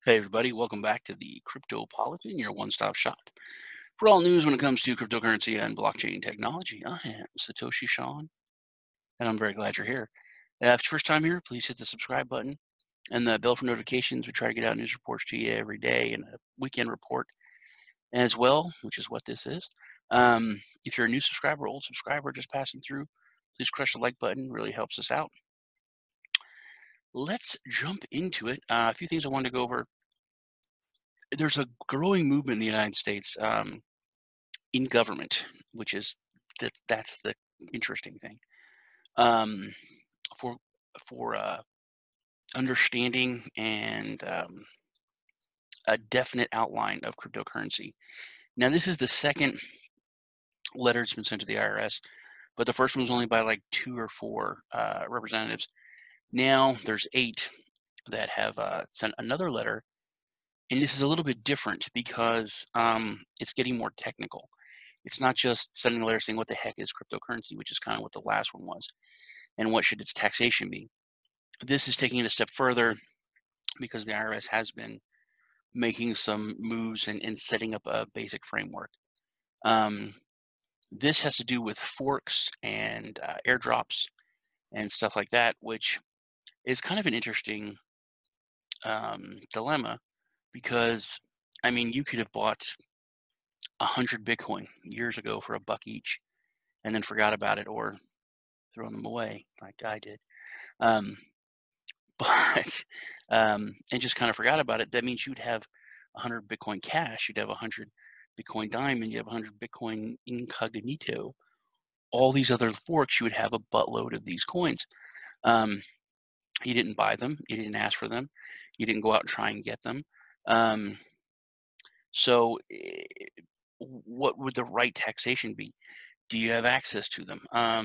Hey everybody, welcome back to the Cryptopolitan, your one-stop shop for all news when it comes to cryptocurrency and blockchain technology. I am Satoshi Shawn, and I'm very glad you're here. If it's your first time here, please hit the subscribe button and the bell for notifications. We try to get out news reports to you every day and a weekend report as well, which is what this is. If you're a new subscriber, old subscriber, just passing through, please crush the like button. Really helps us out. Let's jump into it. A few things I wanted to go over. There's a growing movement in the United States. In government, which is that's the interesting thing. Um, for understanding and a definite outline of cryptocurrency. Now, this is the second letter that's been sent to the IRS, but the first one was only by like 2 or 4 representatives. Now there's 8 that have sent another letter, and this is a little bit different because it's getting more technical. It's not just sending a letter saying what the heck is cryptocurrency, which is kind of what the last one was, and what should its taxation be. This is taking it a step further because the IRS has been making some moves and setting up a basic framework. Um, this has to do with forks and airdrops and stuff like that, which is kind of an interesting dilemma because, I mean, you could have bought 100 Bitcoin years ago for $1 each and then forgot about it or thrown them away like I did. Um, but and just kind of forgot about it. That means you'd have 100 Bitcoin cash, you'd have 100 Bitcoin diamond, you have 100 Bitcoin incognito. All these other forks, you would have a buttload of these coins. Um, you didn't buy them, you didn't ask for them, you didn't go out and try and get them. Um, so, what would the right taxation be? Do you have access to them? Are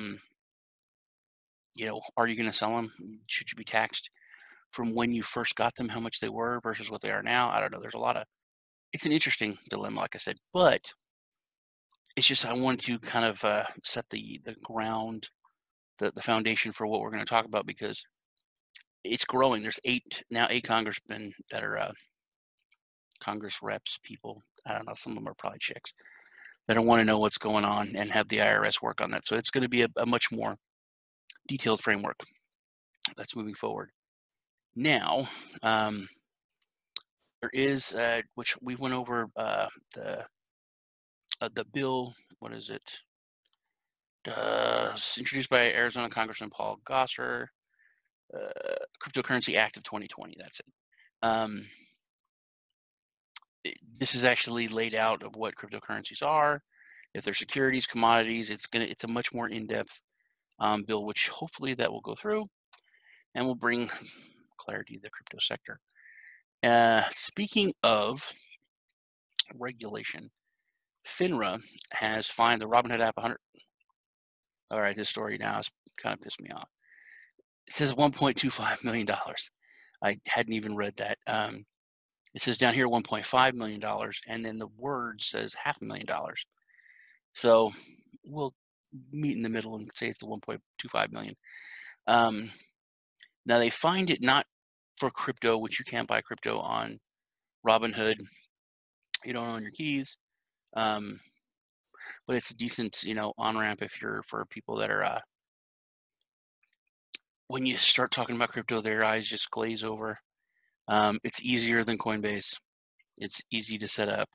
you going to sell them? Should you be taxed from when you first got them, how much they were versus what they are now? I don't know. There's a lot of It's an interesting dilemma, like I said, but it's just I wanted to kind of set the ground, the foundation for what we're going to talk about because it's growing. There's 8 congressmen that are Congress reps people. I don't know. Some of them are probably chicks that want to know what's going on and have the IRS work on that. So it's going to be a much more detailed framework that's moving forward. Now, there is, which we went over the bill. What is it? It's introduced by Arizona Congressman Paul Gosar, Cryptocurrency Act of 2020. That's it. Um, this is actually laid out of what cryptocurrencies are, if they're securities, commodities. It's a much more in-depth bill, which hopefully that will go through and will bring clarity to the crypto sector. Speaking of regulation, FINRA has fined the Robinhood app 100. All right, this story now has kind of pissed me off. It says $1.25 million. I hadn't even read that. It says down here $1.5 million, and then the word says $500,000. So we'll meet in the middle and say it's the 1.25 million. Now they find it not for crypto, which you can't buy crypto on Robinhood. You don't own your keys. But it's a decent, on-ramp if you're for people that are when you start talking about crypto, their eyes just glaze over. It's easier than Coinbase. It's easy to set up.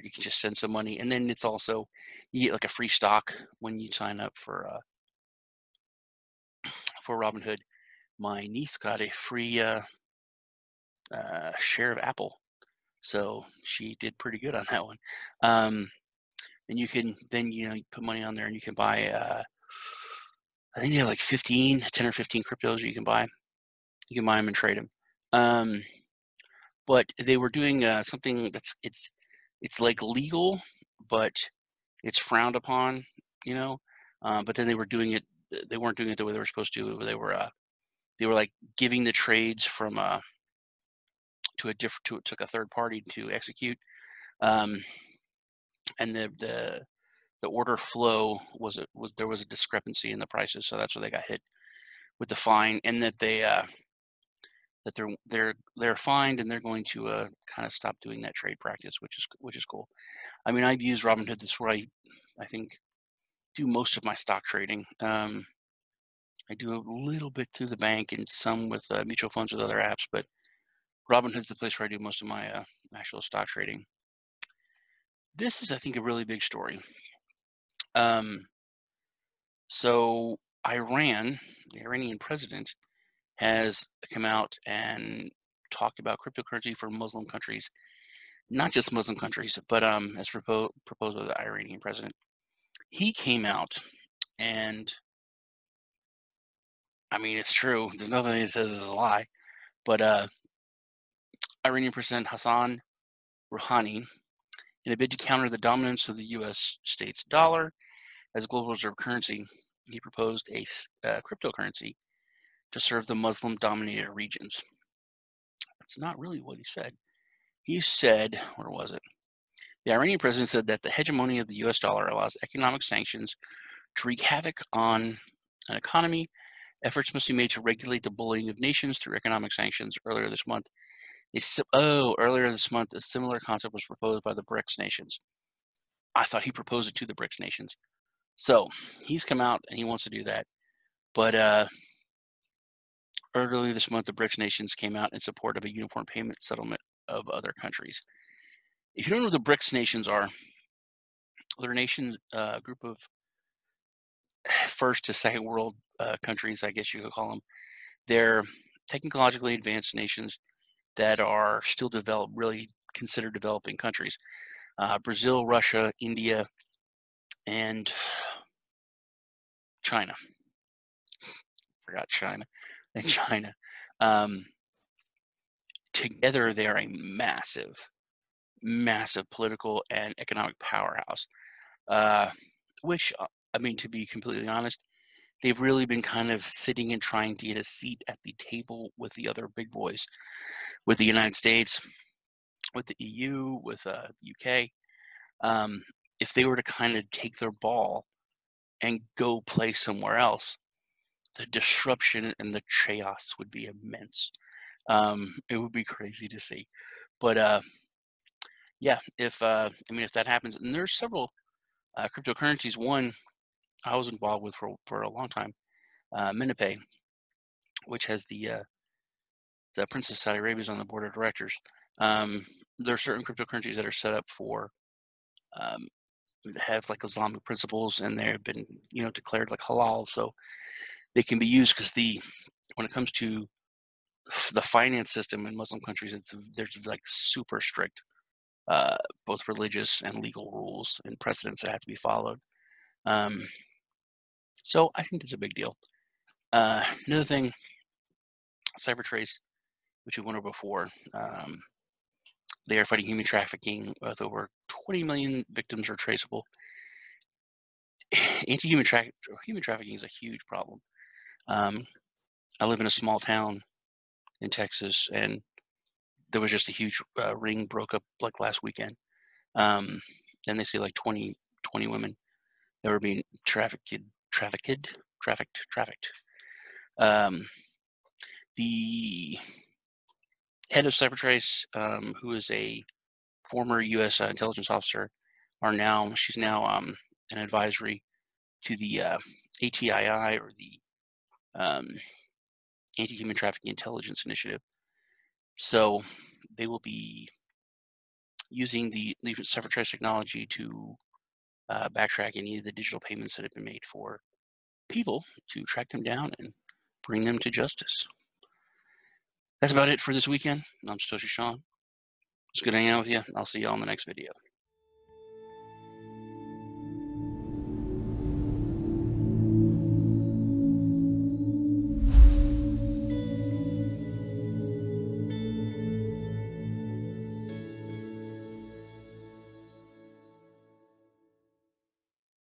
You can just send some money, and then it's also you get like a free stock when you sign up for Robinhood. My niece got a free share of Apple, so she did pretty good on that one. And you can then you put money on there, and you can buy. I think you have like 10 or 15 cryptos you can buy. You can buy them and trade them. But they were doing something it's like legal, but it's frowned upon, you know. But then they were doing it. They weren't doing it the way they were supposed to. They were like giving the trades from to a different to took a third party to execute, and the order flow was there was a discrepancy in the prices, so that's where they got hit with the fine, and that that they're fined and they're going to kind of stop doing that trade practice, which is cool. I mean, I've used Robinhood. This is where I think do most of my stock trading. I do a little bit through the bank and some with mutual funds with other apps, but Robinhood's the place where I do most of my actual stock trading. This is, I think, a really big story. So Iran, the Iranian president, has come out and talked about cryptocurrency for Muslim countries, not just Muslim countries, but as proposed by the Iranian president. He came out and, I mean, it's true. There's nothing he says is a lie, but Iranian President Hassan Rouhani, in a bid to counter the dominance of the U.S. state's dollar as a global reserve currency, he proposed a cryptocurrency to serve the Muslim-dominated regions. That's not really what he said. He said, where was it? The Iranian president said that the hegemony of the U.S. dollar allows economic sanctions to wreak havoc on an economy. Efforts must be made to regulate the bullying of nations through economic sanctions. Earlier this month, a similar concept was proposed by the BRICS nations. I thought he proposed it to the BRICS nations. So he's come out and he wants to do that. But earlier this month, the BRICS nations came out in support of a uniform payment settlement of other countries. If you don't know what the BRICS nations are, they're nations, group of first to second world countries, I guess you could call them. They're technologically advanced nations that are still developed, really considered developing countries. Brazil, Russia, India, and China. Forgot China. And China. Together, they are a massive, massive political and economic powerhouse. Which, I mean, to be completely honest, they've really been kind of sitting and trying to get a seat at the table with the other big boys, with the United States, with the EU, with the UK. If they were to kind of take their ball and go play somewhere else, the disruption and the chaos would be immense. It would be crazy to see. But yeah, if that happens, and there's several cryptocurrencies. One I was involved with for a long time, Minipay, which has the Princess of Saudi Arabia is on the board of directors. There are certain cryptocurrencies that are set up for have like Islamic principles, and they've been declared like halal, so they can be used because when it comes to the finance system in Muslim countries, there's like super strict both religious and legal rules and precedents that have to be followed. So I think that's a big deal. Another thing, Cipher, which we went over before, they are fighting human trafficking with over 20 million victims are traceable. Human trafficking is a huge problem. I live in a small town in Texas, and there was just a huge ring broke up like last weekend. And they say like 20 women that were being trafficked. The head of Cybertrace, who is a former U.S. intelligence officer, she's now an advisory to the ATII, or the Anti-Human Trafficking Intelligence Initiative. So they will be using the Cybertrace technology to backtrack any of the digital payments that have been made for people to track them down and bring them to justice. That's about it for this weekend. I'm Satoshi Sean. It's good hanging out with you. I'll see you all in the next video.